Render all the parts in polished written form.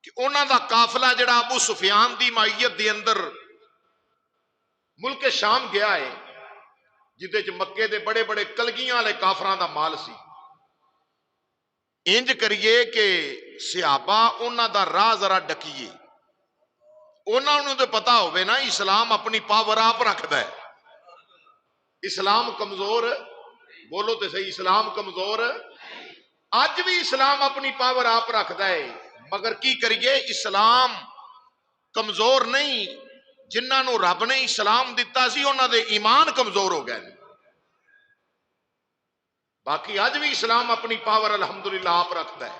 کہ انہاں دا قافلہ جڑا ابو سفیان دی معیت دے اندر ملک شام گیا ہے، جدے چ مکے دے بڑے بڑے کلگیاں والے کافراں دا مال سی، انج کریے کہ صحابہ انہاں دا راہ ذرا ڈکیے، انہاں نوں تے پتا ہوئے نا اسلام اپنی پاور آپ رکھدا ہے، اسلام کمزور، بولو تے صحیح، اسلام کمزور، اج بھی اسلام اپنی پاور آپ رکھدا ہے، مگر کی کریے اسلام کمزور نہیں، جنہاں نوں رب نے اسلام دتا سی انہاں دے ایمان کمزور ہو گئے، باقی اج بھی اسلام اپنی پاور الحمدللہ آپ رکھتا ہے۔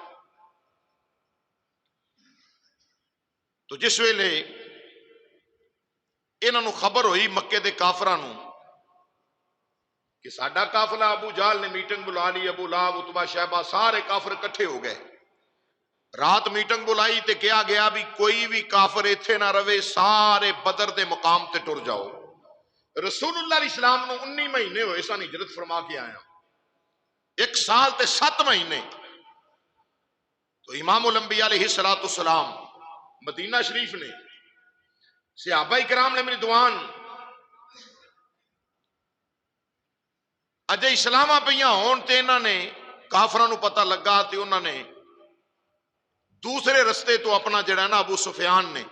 تو جس ویلے انہاں نوں خبر ہوئی مکے دے کافراں نوں کہ ساڈا قافلہ، ابو جہل نے میٹنگ بلا لی، ابو لہب، عتبہ، شیبہ سارے کافر اکٹھے ہو گئے، رات میٹنگ بلائی تے کہا گیا بھی کوئی بھی کافر ایتھے نہ رہے، سارے بدر دے مقام تے ٹر جاؤ۔ رسول اللہ علیہ السلام نو 19 مہینے ہوئے سن ہجرت فرما کے آیا، 1 سال تے 7 مہینے، تو امام الانبیاء علیہ السلام مدینہ شریف نے، صحابہ کرام نے رضوان اجے اسلامہ پہیاں ہون تے انہاں نے کافراں نو پتہ لگا تے انہاں نے دوسرے رستے تو اپنا جڑا نا ابو سفیان نے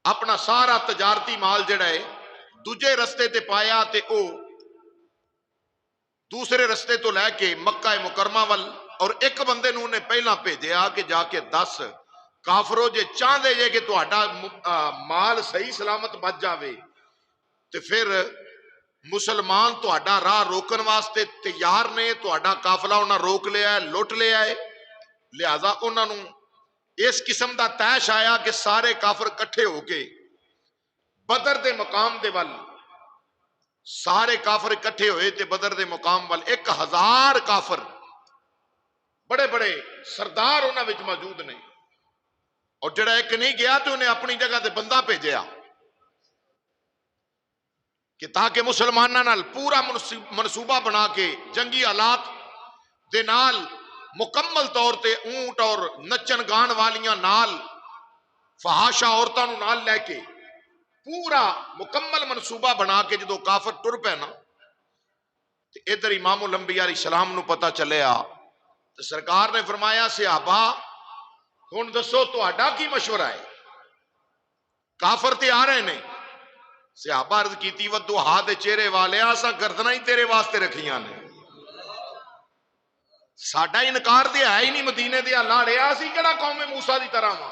اپنا سارا تجارتی مال جڑا ہے دوجے رستے تے پایا تے او دوسرے رستے تو لے کے مکہ مکرمہ وال، اور ایک بندے نو نے پہلا بھیجیا کہ جا کے 10 کافرو جے چاہدے جے کہ تہاڈا مال صحیح سلامت بچ جاوے تے پھر مسلمان تہاڈا راہ روکن واسطے تیار نے، تہاڈا قافلہ انہاں روک لیا ہے، لٹ لیا ہے، لہذا انہاں نوں اس قسم دا تیش آیا کہ سارے کافر کٹھے ہو کے بدر دے مقام دے وال، سارے کافر اکٹھے ہوئے تے بدر دے مقام وال 1000 کافر بڑے بڑے سردار انہاں وچ موجود نے، اور جڑا ایک نہیں گیا تو انہیں اپنی جگہ تے بندہ بھیجیا کہ تاکہ مسلماناں نال پورا منصوبہ بنا کے جنگی حالات دے نال مکمل طور تے اونٹ اور نچن گان والیاں نال فحاشا عورتاں نو نال لے کے پورا مکمل منصوبہ بنا کے جدو کافر ٹر پے نا تے ادھر امام الانبیاء علیہ السلام نو پتہ چلیا تو سرکار نے فرمایا صحابہ ہن دسو تہاڈا کی مشورہ ہے؟ کافر تے آ رہے نے، صحابہ عرض کیتی ودوحا دے چہرے والے اساں گردناں ہی تیرے واسطے رکھیاں نے، ساڈا انکار تے ہے ہی نہیں، مدینے دے لاڑے اسی کیڑا قوم موسیٰ دی طرح وا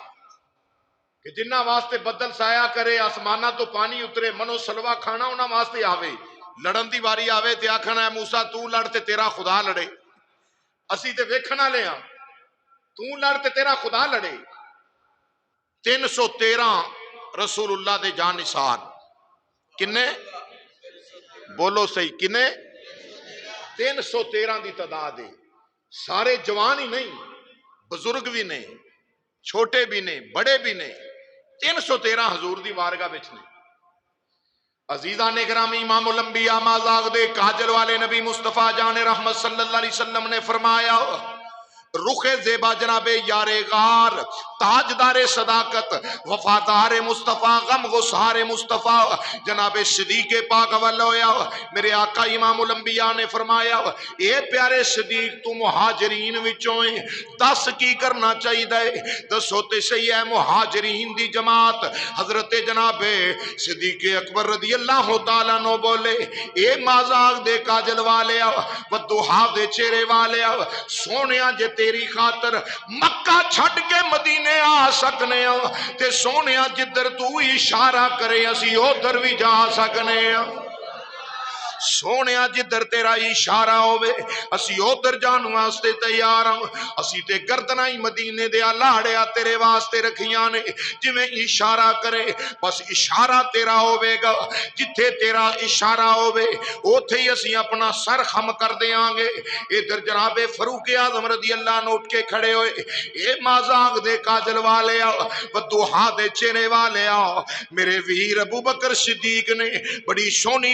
کہ جنہ واسطے بدل سایہ کرے، آسمانہ تو پانی اترے، منو سلوا کھانا انہاں واسطے آوے، لڑن دی واری آوے تے آکھنا ہے موسیٰ تو لڑ تے تیرا خدا لڑے، اسی تے ویکھنا لے ہاں تو لڑ تے تیرا خدا لڑے۔ 313 رسول اللہ دے جان نثار، کنے بولو صحیح، کنے 313 دی تعداد ہے، سارے جوان ہی نہیں، بزرگ بھی نے، چھوٹے بھی نے، بڑے بھی نے، 313 حضور دی وارگاہ وچ نے۔ عزیزان گرامی، امام الانبیاء مازاغ دے کاجل والے نبی مصطفیٰ جان رحمت صلی اللہ علیہ وسلم نے فرمایا رخ زیبا جناب یار غار، تاجدار صداقت، وفادار مصطفیٰ، غم گسار مصطفیٰ جناب صدیق پاک والویا، میرے آقا امام الانبیاء نے فرمایا اے پیارے صدیق تو مہاجرین وچوں ہیں، دس کی کرنا چاہیے دے، دسو تے صحیح ہے مہاجرین دی جماعت حضرت جناب صدیق اکبر رضی اللہ تعالیٰ نو بولے اے مازاغ دے کاجل والیا ودوحا دے چہرے والیا، سونیا جے تیری خاطر مکہ چھٹ کے مدینے آ سکنے ہو تے سونیا جدر تو اشارہ کرے اسی ادھر بھی جا سکنے ہو، سونیا جدر تیرا اشارہ ہوئے اسی ادھر جان واسطے تیار ہوں، اسی تے گردنہ ہی مدینے دے لاڑیا تیرے واسطے رکھیاں نے، جویں اشارہ کرے بس اشارہ تیرا ہوئے گا، جتھے تیرا اشارہ ہوئے اوتھے ہی اسی اپنا سر خم کر دیاں گے۔ ادھر جناب فاروق اعظم رضی اللہ عنہ اٹھ کے کھڑے ہوئے اے مازاغ دے کاجل والے ودوحا دے چہرے والے میرے ویر ابو بکر صدیق نے بڑی سونی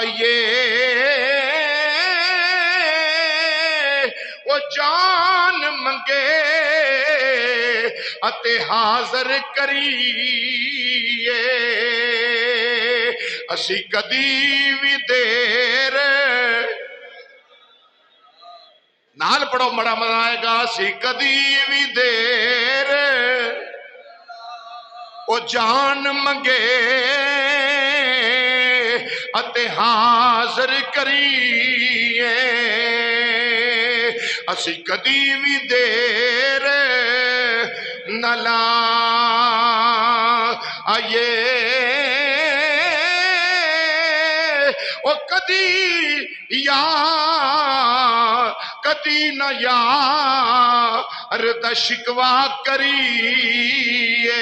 آئیے وہ جان منگے اتے حاضر کریے اسی کدی بھی دیر نال پڑھو بڑا مزہ آئے گا اسی کدی بھی دیر وہ جان منگے اتے حاضر کریے اسی کدی بھی دیر نہ لائیے او کدی یا کدی نہ یار دا شکوا کریے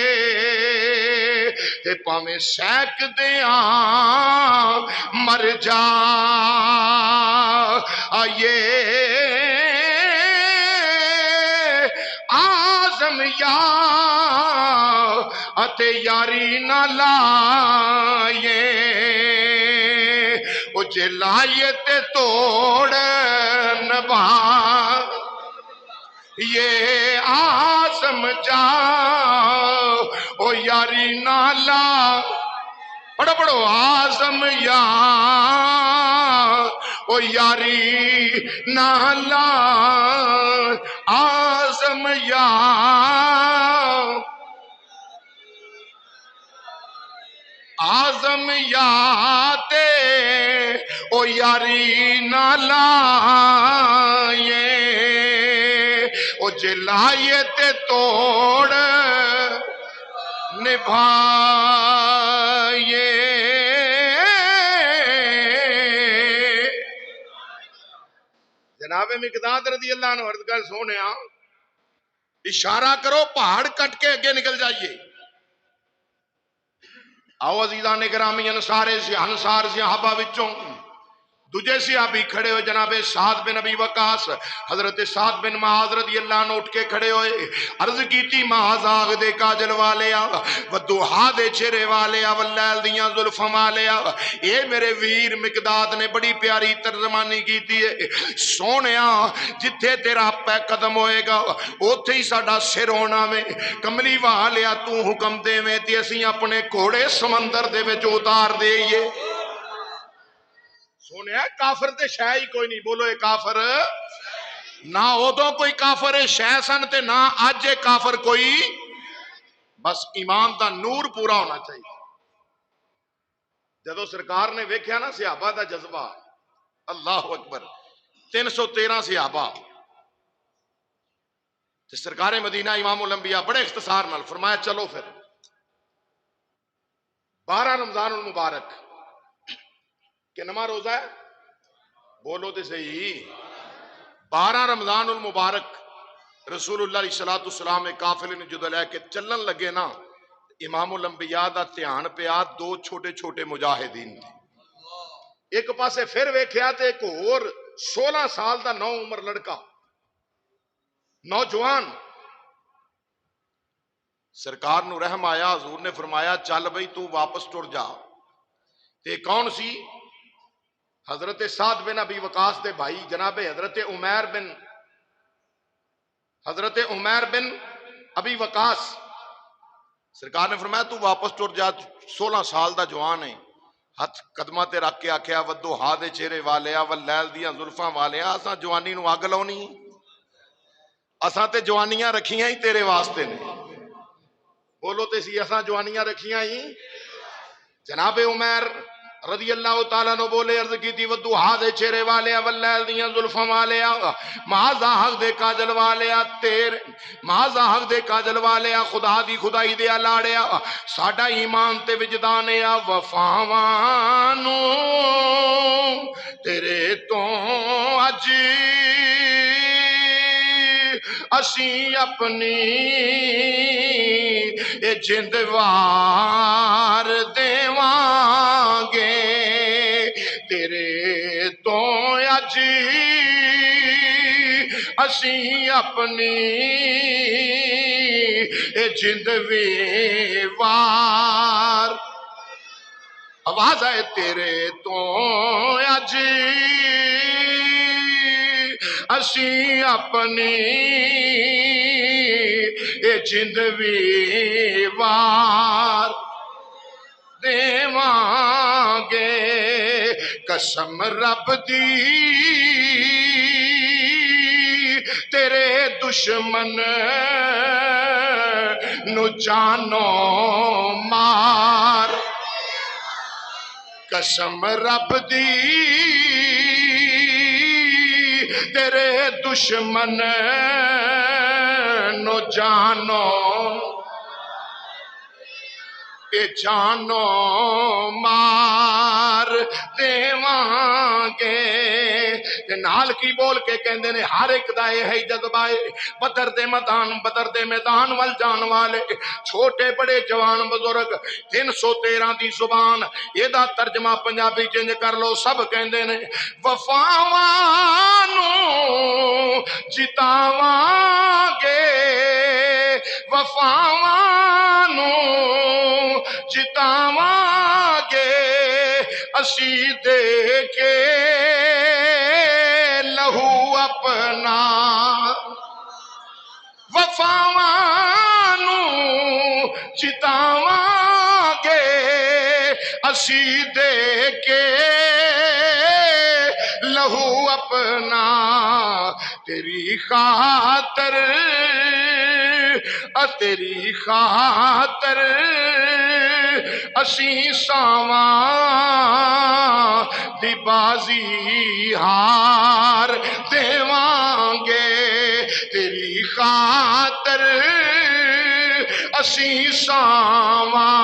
تے پاویں سیک دیاں مر جا آئیے آزم یا اتے یاری نہ لائیے او جے لائیے تے توڑ نبھا یہ آزم جا او یاری نہ لا پڑھو پڑھو آزم یا او یاری نہ لا آزم یا آزم یا تے او یاری نہ لائیے او جے لائیے تے توڑ نبھائیے جناب مقداد رضی اللہ عنہ عرض کر سونیا اشارہ کرو پہاڑ کٹ کے اگے نکل جائیے آؤ عزیزان گرامی انصار صحابہ وچوں دوجے صحابی کھڑے ہوئے جناب سعد بن ابی وقاص حضرت سعد بن معاذ رضی اللہ عنہ اٹھ کے کھڑے ہوئے عرض کیتی معاذ آغ دے کاجل والیا ودوحا دے چہرے والیا واللیل دیاں زلفاں والیا اے میرے ویر مقداد نے بڑی پیاری ترجمانی کیتی ہے سونیا جتھے تیرا پے قدم ہوئے گا اوتھے ہی ساڈا سر ہونا میں کملی والیا تو حکم دے میں تے اسی اپنے گھوڑے سمندر دے وچ اتار دئیے سونے کافر تے شے ہی کوئی نہیں بولو اے کافر نہ ادوں کوئی کافر شے سن تے نہ اج کافر کوئی بس ایمان دا نور پورا ہونا چاہیے جدو سرکار نے ویکھیا نا صحابہ دا جذبہ اللہ اکبر 313 صحابہ تے سرکار مدینہ امام الانبیاء بڑے اختصار نال فرمایا چلو پھر 12 رمضان المبارک کہ نما روزہ ہے بولو تے صحیح 12 رمضان المبارک رسول اللہ علیہ السلام قافلے نے جدو لے کے چلن لگے نا امام الانبیاء دا دھیان پیا دو چھوٹے چھوٹے مجاہدین تھے ایک پاسے پھر ویکھیا تے ایک اور 16 سال دا نو عمر لڑکا نوجوان سرکار نو رحم آیا حضور نے فرمایا چل بھئی تو واپس ٹر جا تے کون سی حضرت سعد بن ابی وقاص دے بھائی جناب حضرت عمیر بن ابی وقاص سرکار نے فرمایا تو واپس ٹر جا 16 سال دا جوان ہے ہاتھ قدمہ تے رکھ کے آکھیا ودوحا دے چہرے والیا واللیل دیاں زلفاں والیا اساں جوانی نو اگ لاونی اساں تے جوانیاں رکھیاں ہی تیرے واسطے نے بولو تے سی اساں جوانیاں رکھیاں ہی جناب عمیر رضی اللہ تعالیٰ نو بولے عرض کی تھی ودوحا دے چہرے والیا واللیل دیاں زلفاں والیا معاذا حق دے کاجل والیا تیرے معاذا حق دے کاجل والیا خدا دی خدائی دے لاڑیا ساڈا ایمان تے وجدان یا وفاوانو تیرے تو اج اسی اپنی اے جندوار دیواں گے تیرے تو اج اسی اپنی اے جندوار آواز ہے تیرے تو اج اسی اپنی اے جند وی وار دیواں گے قسم رب دی تیرے دشمن نو جانو مار قسم رب دی تیرے دشمن نو جانو اے جانو مار دیواں گے نال کی بول کے کہندے نے ہر ایک دا اے ہے جذبہ ہے بدر دے میدان وال جان والے چھوٹے بڑے جوان بزرگ 313 دی زبان یہ دا ترجمہ پنجابی چینج کر لو سب کہندے نے وفاواں نو جتاواں گے وفاواں نو جتاواں گے اسی دے کے لہو اپنا وفاواں نو جتاواں گے اسی دے کے لہو اپنا تیری خاطر تیری خاطر اسی ساواں دی بازی ہار دیواں گے تیری خاطر اسی ساواں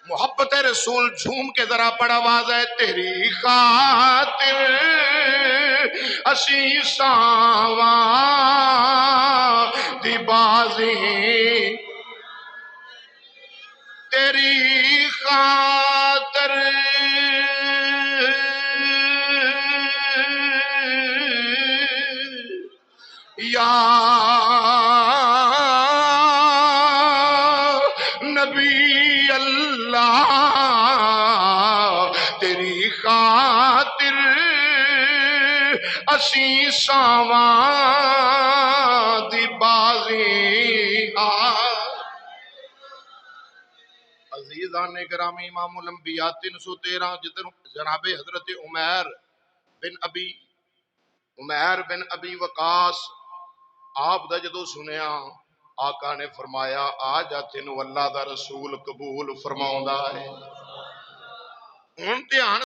محبت رسول جھوم کے ذرا پڑا آواز ہے تیری خاطر اسی ساواں دی بازی تیری خاطر یا نبی اللہ تیری خاطر اسی ساواں دی بازی عزیزان گرامی امام الانبیاء 313 جدر جناب حضرت عمیر بن ابی وقاص آپ دا جدو سنیا آقا نے فرمایا آج تینو اللہ دا رسول قبول فرماؤں دا ہے امتحان